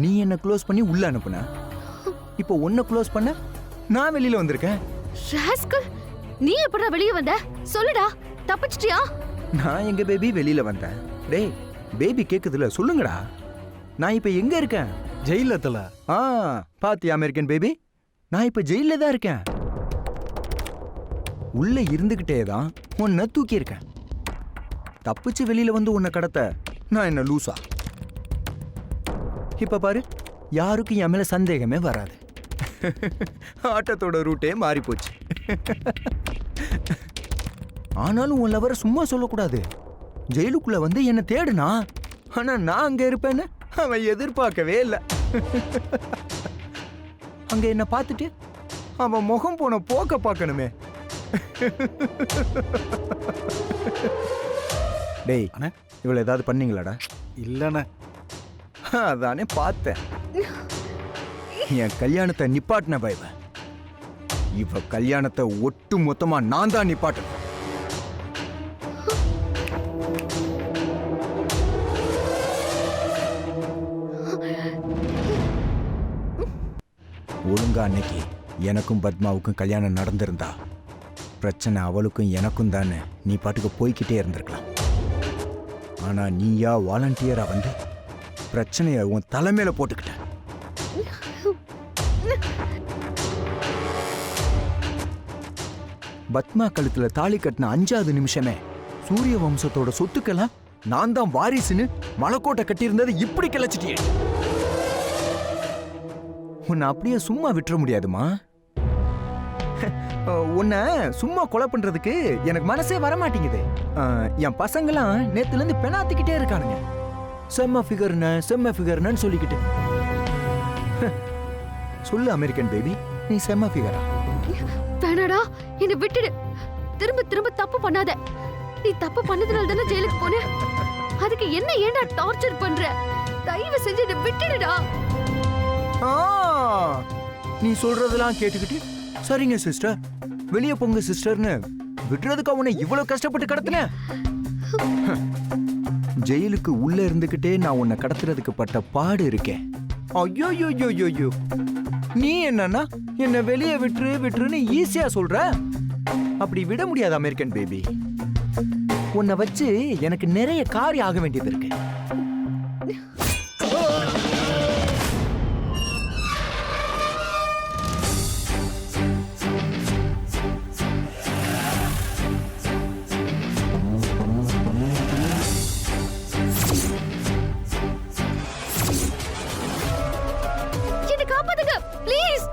Speaker 8: நீ என்ன க்ளோஸ் பண்ணி உள்ள அனுப்புன. இப்போ உன்னை க்ளோஸ் பண்ண நான் வெளியில வந்திருக்கேன்.
Speaker 3: ராஸ்கல், நீ எப்படா வெளிய வந்த? சொல்லுடா, தப்பிச்சிட்டியா?
Speaker 8: நான் எங்க பேபி வெளியில வந்தேன்? டேய், பேபி கேக்குதுல, சொல்லுங்கடா. நான் இப்ப எங்க இருக்கேன்?
Speaker 12: ஜெயில தல.
Speaker 8: பாத்தியா அமெரிக்கன் பேபி, நான் இப்ப ஜெயில தான் இருக்கேன். உள்ள இருந்துகிட்டே தான் உன்னை தூக்கி இருக்கேன். தப்பிச்சு வெளியில வந்து உன்னை கடத்த நான் என்ன லூசா? இப்ப பாரு, யாருக்கும் என் மேல சந்தேகமே வராது. ஆட்டத்தோட ரூட்டே மாறி போச்சு. ஆனாலும் உன் லவரை சும்மா சொல்லக்கூடாது. ஜெயிலுக்குள்ள வந்து என்ன தேடுனா, ஆனா நான் அங்க இருப்பேன்னு அவன் எதிர்பார்க்கவே இல்லை. அங்க என்ன பார்த்துட்டு அவன் முகம் போன போக்க பார்க்கணுமே. டேய், இவ்வளவு ஏதாவது பண்ணீங்களாடா?
Speaker 12: இல்லண்ணே.
Speaker 8: அதானே பார்த்தேன். என் கல்யாணத்தை நிப்பாட்டின பயவ. இவ கல்யாணத்தை ஒட்டு மொத்தமா நான் தான் நிப்பாட்டணும். ஒழுங்கா அன்னைக்கு எனக்கும் பத்மாவுக்கும் கல்யாணம் நடந்திருந்தா பிரச்சனை அவளுக்கும் எனக்கும் தானே நீ பாட்டுக்கு போய்கிட்டே இருந்திருக்கலாம். ஆனா நீயா வாலண்டியரா வந்து பிரச்சனைய உன் தலைமையில போட்டுக்கிட்ட. பத்மா கழுத்துல தாலி கட்டின 5வது நிமிஷமே சூரிய வம்சத்தோட சொத்துக்கெல்லாம் நான் தான் வாரிசுன்னு மலைக்கோட்டை கட்டியிருந்தது இப்படி கிளச்சிட்டியே. உன்னை அப்படியே சும்மா விட்டுற முடியாதுமா. உன்னை சும்மா கொலை பண்றதுக்கு எனக்கு மனசே வரமாட்டேங்குது. என் பசங்களாம் நேத்துல இருந்து பெணாத்திக்கிட்டே இருக்கானுங்க. செம்ம ஃபிகர்னு சொல்லிக்கிட்டு சொல்லு அமெரிக்கன் பேபி, நீ செம்ம ஃபிகரா?
Speaker 3: வேணாடா, என்னை விட்டுடு. திரும்ப திரும்ப தப்பு பண்ணாத. நீ தப்பு பண்ணதுனால தானே ஜெயிலுக்கு போன. அதுக்கு என்ன ஏன்டா டார்ச்சர் பண்ற? தயவு செஞ்சு என்னை விட்டுடுடா.
Speaker 8: நீ சொல்றதெல்லாம் கேட்டுக்கிட்டு சரிங்க சிஸ்டர், வெளியே போங்க சிஸ்டர்னு விடுறதுக்கு அவனை இவ்வளவு கஷ்டப்பட்டு கடத்தின. ஜெயிலுக்கு உள்ள இருந்துகிட்டே நான் உன்னை கடத்துறதுக்கு பட்ட பாடு இருக்கேன். ஐயோ, நீ என்னன்னா என்ன வெளியே விட்டுருன்னு ஈஸியா சொல்ற. அப்படி விட முடியாது அமெரிக்கன் பேபி. உன்னை வச்சு எனக்கு நிறைய காரியம் ஆக வேண்டியது இருக்கு.
Speaker 3: என்னை காப்பாத்துங்க ப்ளீஸ்.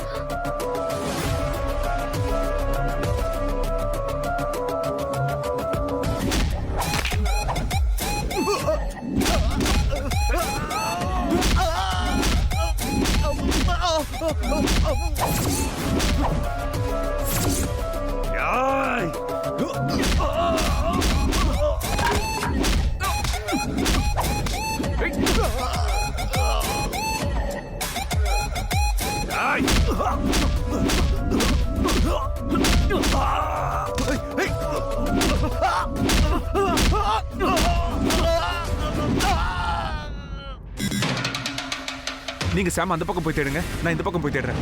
Speaker 4: நீங்க சாம் அந்த பக்கம் போய் தேடுங்க, நான் இந்த பக்கம் போய் தேடுறேன்.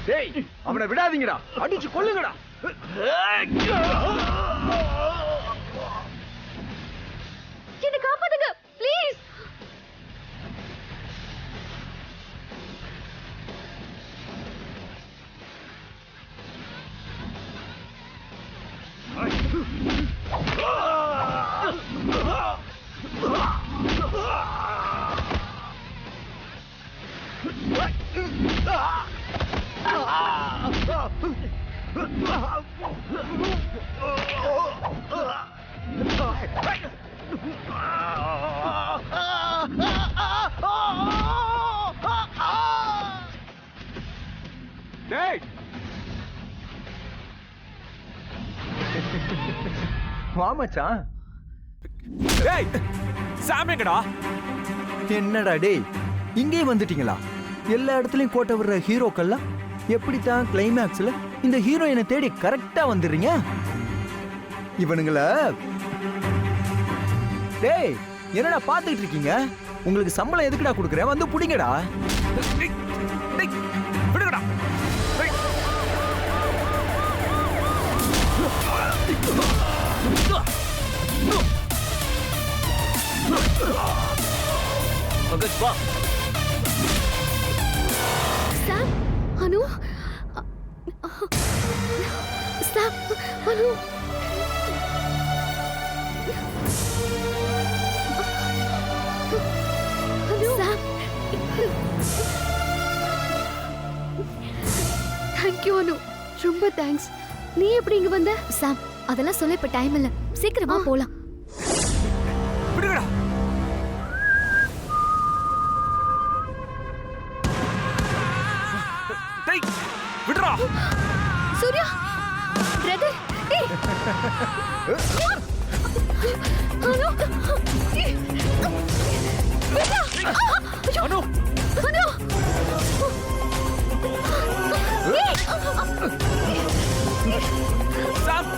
Speaker 8: டேய், அவனை விடாதீங்கடா, அடிச்சு கொல்லுங்கடா.
Speaker 3: என்னை காப்பாத்துங்க ப்ளீஸ்.
Speaker 4: டேய்,
Speaker 8: வா மச்சான்.
Speaker 4: டேய், சாம் எங்கடா?
Speaker 8: என்னடா டேய், இங்கே வந்துட்டீங்களா? எல்லா இடத்துலயும் கோட்டை விடுற ஹீரோக்கெல்லாம் எப்படித்தான் கிளைமேக்ஸ்ல இந்த ஹீரோயினை தேடி கரெக்டா வந்துடுறீங்க? இவனுங்கள டேய், என்னடா பாத்துக்கிட்டு இருக்கீங்க? உங்களுக்கு சம்பளம் எதுக்குடா கொடுக்குறேன்? வந்து புடிங்கடா.
Speaker 4: விடுங்கடா.
Speaker 6: பங்கஜ் வா.
Speaker 3: சாம், அனு, சாம், அனு. சாம், தேங்க்யூ அனு, ரொம்ப தேங்க்ஸ். நீ எப்படி இங்க வந்த?
Speaker 7: சாம், அதெல்லாம் சொல்ல இப்ப டைம் இல்ல. சீக்கிரமா போலாம்.
Speaker 4: விடுங்கடா. டேய், விடுடா.
Speaker 3: சூர்யா, பிரதர், ஏய். அனு, ஏய். விட்றா. ஐயோ.
Speaker 4: அனு,
Speaker 3: அனு. ஏய்.
Speaker 4: சாம்.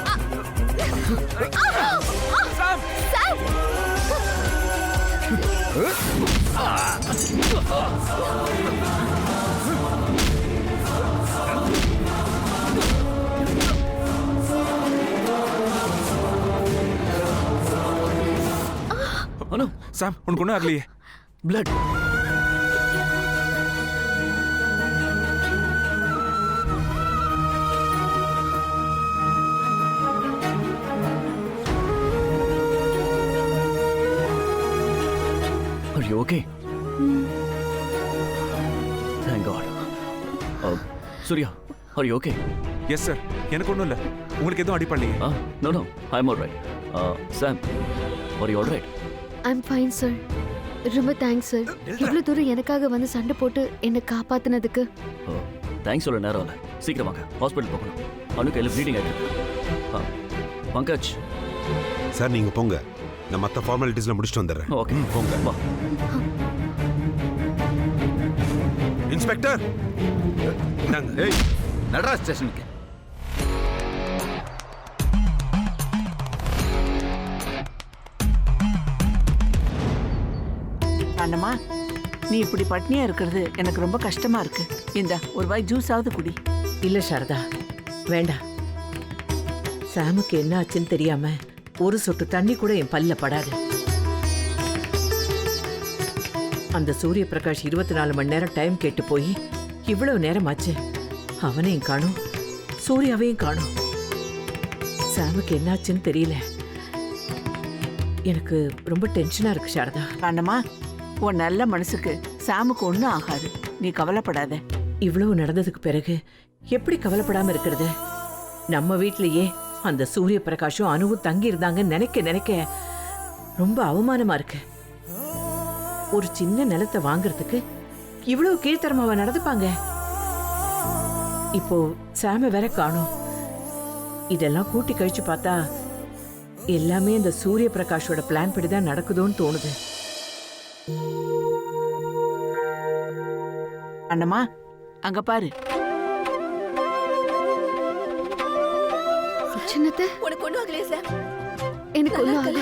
Speaker 4: சாம்.
Speaker 3: சாம்.
Speaker 4: அனு, சாம், உனக்கு ஒன்றும் ஆகலையே?
Speaker 6: Blood. Are you okay? Thank God. Surya, are you okay?
Speaker 4: Yes sir, எனக்கு ஒன்றும் இல்லை. உங்களுக்கு எதுவும் அடிப்படலையே?
Speaker 6: No, no, I'm all right. Sam, are you all right?
Speaker 3: I'm fine sir. ரொம்ப தேங்க்ஸ் சார். இவ்வளோ தூரம் எனக்காக வந்து சண்டை போட்டு என்னை காப்பாத்தினதுக்கு.
Speaker 6: தேங்க்ஸ் சொல்ல நேரம் இல்லை. சீக்கிரமாக ஹாஸ்பிட்டல் போகணும். அனுக்கு எல்லாம் ப்ளீடிங் ஆகிட்டு. பங்கஜ்
Speaker 11: சார் நீங்கள் போங்க, நான் மற்ற ஃபார்மாலிட்டிஸ்லாம் முடிச்சுட்டு வந்துடுறேன்.
Speaker 6: ஓகே
Speaker 11: போங்க.
Speaker 6: வா.
Speaker 11: இன்ஸ்பெக்டர்
Speaker 5: ஏய், நடராஜ் ஸ்டேஷனுக்கு.
Speaker 10: அண்ணம்மா, நீ இப்படி பட்னியா இருக்கிறது எனக்கு ரொம்ப கஷ்டமா இருக்கு. இந்த ஒரு வாய் ஜூஸாவது குடி. இல்ல சாரதா, வேண்டாம். சாமுக்கு என்ன ஆச்சுன்னு தெரியாம ஒரு சொட்டு தண்ணி கூட என் பல்ல படாது. அந்த சூரிய பிரகாஷ் 24 மணி நேரம் டைம் கேட்டு போய் இவ்வளவு நேரம் ஆச்சு. அவனையும் காணும், சூர்யாவையும் காணும். சாமுக்கு என்னாச்சுன்னு தெரியல. எனக்கு ரொம்ப டென்ஷனா இருக்கு சாரதா. அண்ணம்மா, உன் நல்ல மனசுக்கு சாமுக்கு ஒன்றும் ஆகாது, நீ கவலைப்படாத. இவ்வளவு நடந்ததுக்கு பிறகு எப்படி கவலைப்படாம இருக்கிறது? நம்ம வீட்லயே அந்த சூரிய பிரகாஷும் அனுவும் தங்கி இருந்தாங்கன்னு நினைக்க நினைக்க ரொம்ப அவமானமா இருக்கு. ஒரு சின்ன நிலத்தை வாங்குறதுக்கு இவ்வளவு கீழ்த்தரமாவ நடந்துப்பாங்க. இப்போ சாம வேற காணோம். இதெல்லாம் கூட்டி கழிச்சு பார்த்தா எல்லாமே இந்த சூரிய பிரகாஷோட பிளான் படிதான் நடக்குதோன்னு தோணுது. அண்ணம்மா, அங்க பாரு.
Speaker 3: சின்னத்தை,
Speaker 2: உனக்கு ஒண்ணும் ஆகலையே சார்?
Speaker 3: எனக்கு ஒன்றும் ஆகல.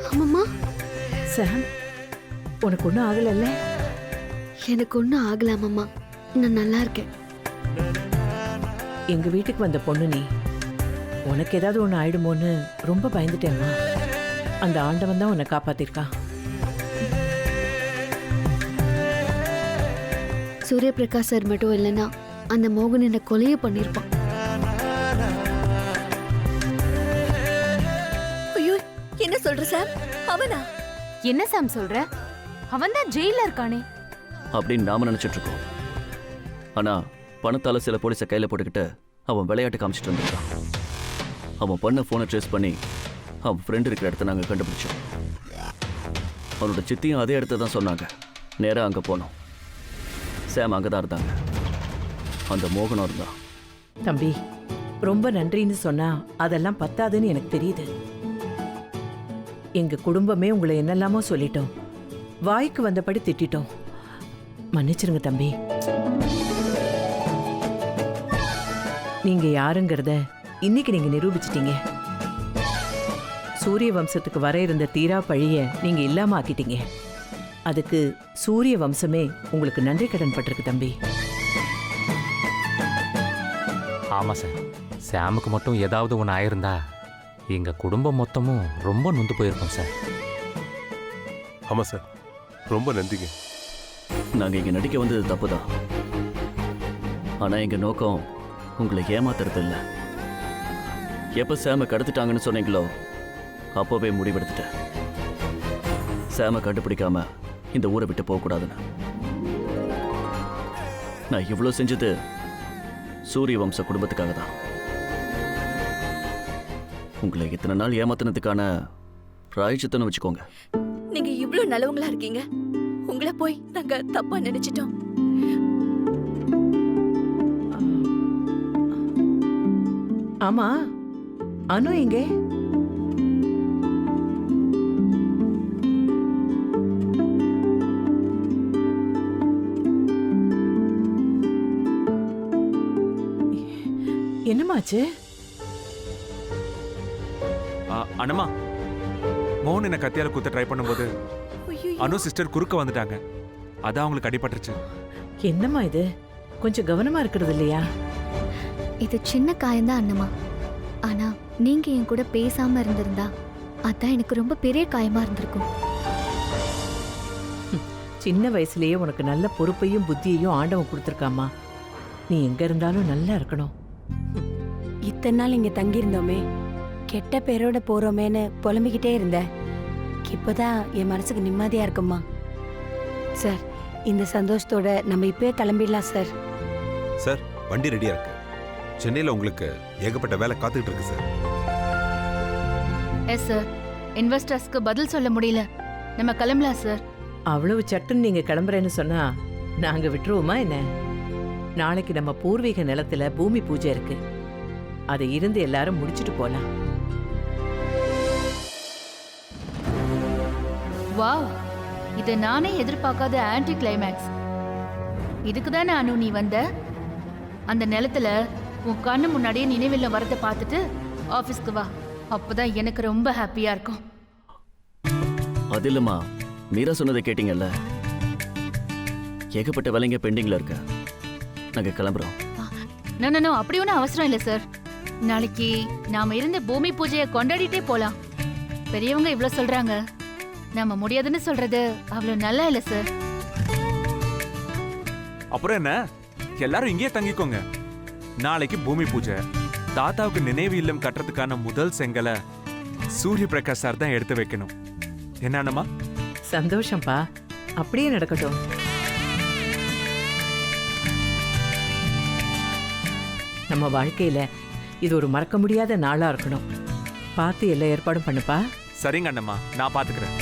Speaker 3: ஆமாம்மா.
Speaker 10: சாம், உனக்கு ஒன்றும் ஆகலைல்ல?
Speaker 3: எனக்கு ஒன்றும் ஆகலாமம்மா, நான் நல்லா இருக்கேன்.
Speaker 10: எங்க வீட்டுக்கு வந்த பொண்ணு நீ. உனக்கு ஏதாவது ஒன்று ஆயிடுமோன்னு ரொம்ப பயந்துட்டேம்மா. அந்த ஆண்டவன் தான் உன்னை காப்பாத்திருக்கான்.
Speaker 3: சூரிய பிரகாஷ் சார் மட்டும் இல்லைன்னா அந்த மோகன் என்ன கொலையே பண்ணிருப்பான்.
Speaker 2: ஐயோ, என்ன சொல்ற சார்? அவனா?
Speaker 3: என்ன சாம் சொல்ற? அவன் தான் ஜெயில இருக்கானே
Speaker 6: அப்படின்னு நாம நினைச்சிட்டு இருக்கோம். ஆனா பணத்தால சில போலீஸை கையில போட்டுக்கிட்டு அவன் விளையாட்டு காமிச்சிட்டு வந்திருக்கான். அவன் பண்ண போனை ட்ரேஸ் பண்ணி அவன் ஃப்ரெண்ட் இருக்கிற இடத்த நாங்கள் கண்டுபிடிச்சோம். அவனோட சித்தியும் அதே இடத்த தான் சொன்னாங்க. நேராக அங்கே போனோம். சாம் அங்கே தான் இருந்தாங்க. அந்த மோகனம் இருந்தான்.
Speaker 10: தம்பி, ரொம்ப நன்றின்னு சொன்னா அதெல்லாம் பத்தாதுன்னு எனக்கு தெரியுது. எங்க குடும்பமே உங்களை என்னெல்லாமோ சொல்லிட்டோம், வாய்க்கு வந்தபடி திட்டிட்டோம். மன்னிச்சிருங்க தம்பி. நீங்க யாருங்கிறத இன்னைக்கு நீங்க நிரூபிச்சிட்டீங்க. சூரிய வம்சத்துக்கு வர இருந்த தீரா பழிய நீங்க இல்லாம ஆக்கிட்டீங்க. அதுக்கு சூரிய வம்சமே உங்களுக்கு நன்றி கடன் பட்டிருக்கு தம்பி.
Speaker 1: ஆமா சார், சாமுக்கு மட்டும் ஏதாவது ஒன்று ஆயிருந்தா எங்க குடும்பம் மொத்தமும் ரொம்ப நொந்து போயிருக்கோம் சார்.
Speaker 15: ஆமா சார், ரொம்ப நன்றிங்க.
Speaker 6: நாங்கள் இங்கே நடிக்க வந்தது தப்பு தான். ஆனால் எங்கள் நோக்கம் உங்களை ஏமாத்துறது இல்லை. எப்போ சாமை கடத்திட்டாங்கன்னு சொன்னீங்களோ அப்போவே முடிவெடுத்துட்டேன். சாமை கண்டுபிடிக்காம இந்த ஊரை விட்டு போகக்கூடாதுன்னு. நான் இவ்வளோ செஞ்சது சூரிய வம்ச குடும்பத்துக்காக தான். உங்களை இத்தனை நாள் ஏமாத்தினதுக்கான பிராயச்சித்தன்னு வச்சுக்கோங்க.
Speaker 2: நீங்க இவ்வளவு நல்லவங்களா இருக்கீங்க. உங்களை போய் நாங்க தப்பா நினைச்சிட்டோம்.
Speaker 10: ஆமா, அனு எங்கே? என்னமாச்சு?
Speaker 4: அண்ணம்மா, மோகன் என்ன கத்தியால குத்த ட்ரை பண்ணும்போது அனு சிஸ்டர் குறுக்க வந்துட்டாங்க. அதான் அவங்களுக்கு அடிபட்டுருச்சு.
Speaker 10: என்னம்மா இது? கொஞ்சம் கவனமா இருக்கிறது இல்லையா?
Speaker 3: இது சின்ன காயம்தான் அண்ணம்மா. ஆனா நீங்க என் கூட பேசாம இருந்திருந்தா
Speaker 7: அதான் எனக்கு ரொம்ப பெரிய காயமா இருந்திருக்கும்.
Speaker 9: சின்ன வயசுலயே உனக்கு நல்ல பொறுப்பையும் புத்தியையும் ஆண்டவன் கொடுத்துருக்காமா. நீ எங்க இருந்தாலும் நல்லா இருக்கணும்.
Speaker 16: இத்தனை நாள் இங்க தங்கி இருந்தோமே, கெட்ட பேரோட போறோமேன்னு புலம்பிக்கிட்டே இருந்தேன். இப்போதான் என் மனசுக்கு நிம்மதியா இருக்குமா. சார், இந்த சந்தோஷத்தோட நம்ம இப்பவே கிளம்பிடலாம் சார்.
Speaker 11: சார், வண்டி ரெடியா இருக்கு. சென்னையில் உங்களுக்கு ஏகப்பட்ட வேலை காத்துக்கிட்டு இருக்கு சார்.
Speaker 3: எஸ் சார், இன்வெஸ்டர்ஸ்க்கு பதில் சொல்ல முடியல. நம்ம கிளம்பலாம் சார்.
Speaker 9: அவ்வளவு சட்டுன்னு நீங்க கிளம்புறேன்னு சொன்னா நாங்க விட்டுருவோமா என்ன? நாளைக்கு நம்ம பூர்வீக நிலத்துல பூமி பூஜை இருக்கு. அதை இருந்து எல்லாரும் முடிச்சிட்டு போலாம்.
Speaker 3: வாவ், இது நானே எதிர்பார்க்காத ஆன்டி கிளைமேக்ஸ். இதுக்கு தானே அனு நீ வந்த? அந்த நிலத்துல உன் கண்ணு முன்னாடியே நினைவில் வரதை பார்த்துட்டு ஆபீஸ்க்கு வா. அப்பதான் எனக்கு ரொம்ப ஹாப்பியா இருக்கும்.
Speaker 6: அது இல்லம்மா, மீரா சொன்னதை கேட்டீங்கல்ல, ஏகப்பட்ட வேலைங்க பெண்டிங்ல இருக்க. நாங்க கிளம்புறோம்.
Speaker 3: நோ, அப்படி ஒன்றும் அவசரம் இல்லை சார். நாளைக்கு நாம இருந்த பூமி பூஜையை கொண்டாடிட்டே போலாம். பெரியவங்க இவ்வளோ சொல்றாங்க, நம்ம முடியாதுன்னு சொல்றது அவ்வளோ நல்லா இல்லை சார்.
Speaker 4: அப்புறம் என்ன, எல்லாரும் இங்கேயே தங்கிக்கோங்க. நாளைக்கு பூமி பூஜை. தாத்தாவுக்கு நினைவு இல்லம் கட்டுறதுக்கான முதல் செங்கலை சூரிய பிரகாஷ் சார் தான் எடுத்து வைக்கணும். என்னன்னமா?
Speaker 9: சந்தோஷம்பா, அப்படியே நடக்கட்டும். நம்ம வாழ்க்கையில இது ஒரு மறக்க முடியாத நாளா இருக்கணும். பார்த்து எல்லா ஏற்பாடும் பண்ணுப்பா.
Speaker 4: சரிங்க அண்ணம்மா, நான் பாத்துக்கிறேன்.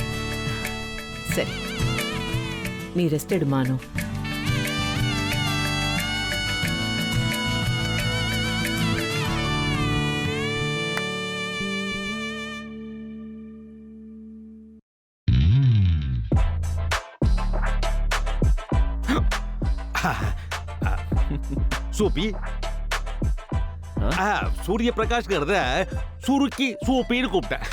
Speaker 9: சரி, நீ ரெஸ்ட் எடுமானோ.
Speaker 17: சூப்பி, சூரிய பிரகாஷ்ங்கிறத சுருக்கி சூப்பின்னு கூப்பிட்டேன்.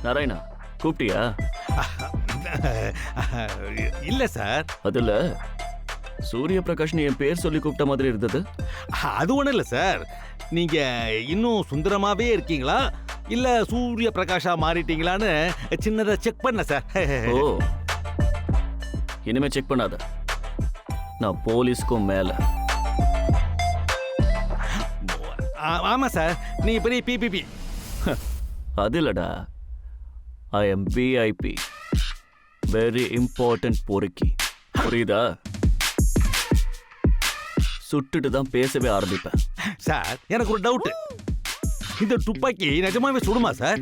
Speaker 6: நாராயணா, கூப்பிட்டியா?
Speaker 17: இல்ல சார்.
Speaker 6: அதுல சூரிய பிரகாஷ் என் பேர் சொல்லி கூப்பிட்ட மாதிரி இருந்தது.
Speaker 17: அது ஒண்ணும் இல்ல சார். நீங்க இன்னும் சுந்தரமாவே இருக்கீங்களா இல்ல சூரிய பிரகாஷா மாறிட்டீங்களான்னு சின்னதா செக் பண்ண சார்.
Speaker 6: ஓ, இனிமே செக் பண்ணாத. நான் போலீஸ்க்கும் மேல.
Speaker 17: ஆமா சார், நீ பெரிய பிபிபி.
Speaker 6: அது இல்லடா, I am VIP, very important பொறுக்கி. புரியுதா? சுட்டுட்டு தான் பேசவே ஆரம்பிப்பேன்.
Speaker 17: சார், எனக்கு ஒரு டவுட். இந்த துப்பாக்கி நிஜமாவே சுடுமா சார்?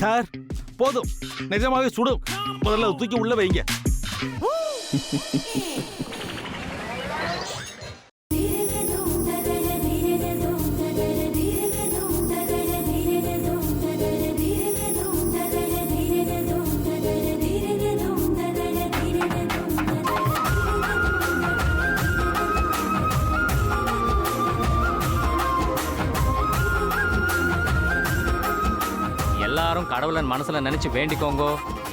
Speaker 17: சார், போதும், நிஜமாவே சுடும். முதல்ல தூக்கி உள்ள வைங்க.
Speaker 1: எல்லாரும் கடவுளன் மனசுல நினைச்சு வேண்டிக்கோங்க,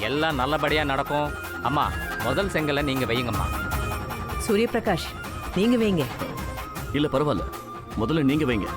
Speaker 1: எல்லாம் நல்லபடியா நடக்கும். அம்மா, முதல் செங்கலை நீங்க வையுங்கம்மா.
Speaker 9: சூரிய பிரகாஷ், நீங்க வைங்க.
Speaker 6: இல்ல பரவாயில்ல, முதல்ல நீங்க வைங்க.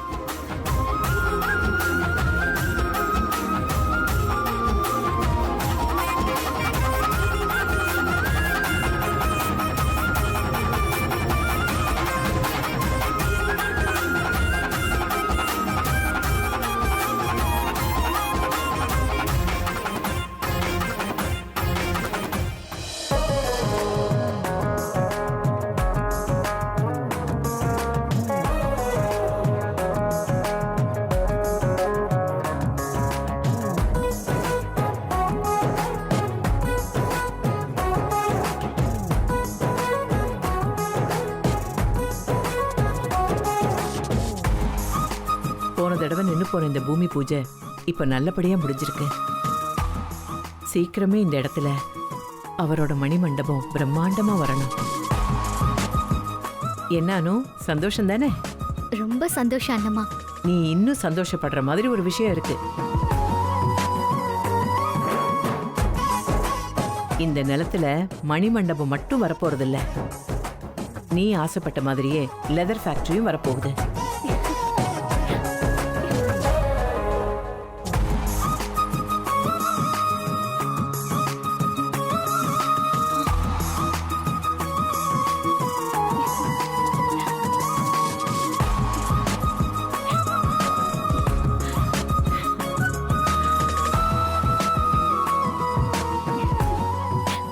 Speaker 9: போன தடவை நின்று போன இந்த பூமி பூஜை இப்ப நல்லபடியா முடிஞ்சிருக்கு. சீக்கிரமே இந்த இடத்துல அவரோட மணிமண்டபம் பிரம்மாண்டமா வரணும். என்னானோ சந்தோஷம் தானே?
Speaker 7: ரொம்ப சந்தோஷம் அண்ணம்மா.
Speaker 9: நீ இன்னும் சந்தோஷப்படுற மாதிரி ஒரு விஷயம் இருக்கு. இந்த நிலத்துல மணிமண்டபம் மட்டும் வரப்போறதில்ல, நீ ஆசைப்பட்ட மாதிரியே லெதர் ஃபேக்டரியும் வரப்போகுது.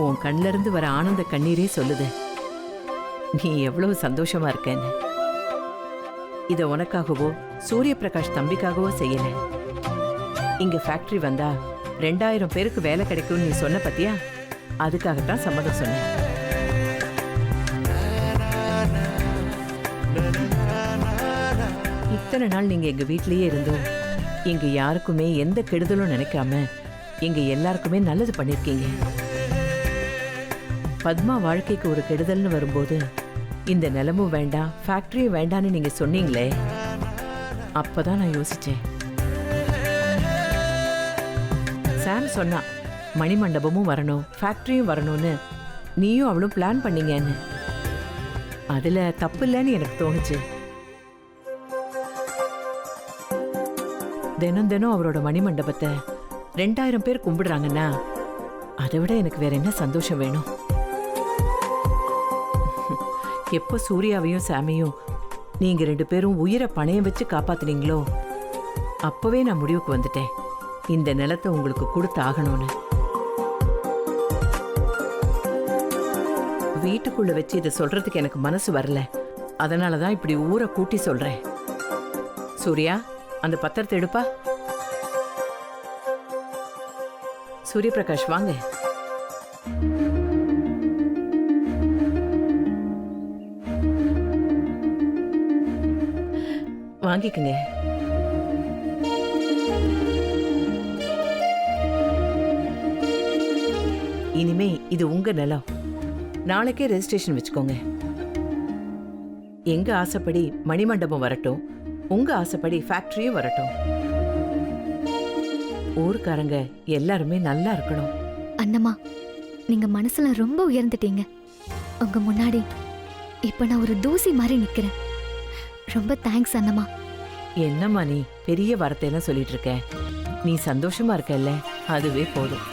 Speaker 9: உன் கண்ணில இருந்து வர ஆனந்த கண்ணீரே சொல்லுது நீ எவ்வளவு சந்தோஷமா இருக்கேன்னு. இத உனக்காகவோ சூரிய பிரகாஷ் தம்பிக்காகவோ செய்யல. இங்க ஃபேக்டரி வந்தா 2000 பேருக்கு வேலை கிடைக்கும்னு நீ சொன்ன பத்தியா, அதுக்காகத்தான் சம்மதம் சொன்னேன். இத்தனை நாள் நீங்க எங்க வீட்லயே இருந்தோம் எங்க யாருக்குமே எந்த கெடுதலும் நினைக்காம எங்க எல்லாருக்குமே நல்லது பண்ணிருக்கீங்க. பத்மா வாழ்க்கைக்கு ஒரு கெடுதல்னு வரும்போது இந்த நிலமும் வேண்டாம் ஃபேக்டரியும் வேண்டான்னு நீங்க சொன்னீங்களே, அப்பதான் நான் யோசிச்சேன். சாம் சொன்னா மணிமண்டபமும் வரணும் ஃபேக்டரியும் வரணும்னு நீயும் அவளும் பிளான் பண்ணீங்கன்னு. அதுல தப்பு இல்லைன்னு எனக்கு தோணுச்சு. தினம் தினம் அவரோட மணிமண்டபத்தை 2000 பேர் கும்பிடுறாங்கன்னா அதை விட எனக்கு வேற என்ன சந்தோஷம் வேணும்? எப்போ சூர்யாவையும் சாமியும் நீங்க 2 பேரும் உயிரை பணையம் வச்சு காப்பாத்துனீங்களோ அப்பவே நான் முடிவுக்கு வந்துட்டேன், இந்த நிலத்தை உங்களுக்கு கொடுத்து ஆகணும்னு. வீட்டுக்குள்ள வச்சு இதை சொல்றதுக்கு எனக்கு மனசு வரல. அதனாலதான் இப்படி ஊரை கூட்டி சொல்றேன். சூர்யா, அந்த பத்திரத்தை எடுப்பா. சூரிய பிரகாஷ் வாங்க. வாங்கிக்கங்க. இனிமே இது உங்க நிலம். நாளைக்கே ரெஜிஸ்ட்ரேஷன் வச்சுக்கோங்க. எங்க ஆசைப்படி மணிமண்டபம் வரட்டும், உங்க ஆசைப்படி ஃபேக்டரியும் வரட்டும். ஊர்க்காரங்க எல்லாருமே நல்லா இருக்கணும்.
Speaker 7: அண்ணம்மா, நீங்க மனசுல ரொம்ப உயர்ந்துட்டீங்க. உங்க முன்னாடி இப்ப நான் ஒரு தூசி மாதிரி நிக்கிறேன். ரொம்ப தேங்க்ஸ் அண்ணம்மா.
Speaker 9: என்னம்மா நீ பெரிய வார்த்தையெல்லாம் சொல்லிட்டு இருக்க? நீ சந்தோஷமா இருக்கல்ல, அதுவே போதும்.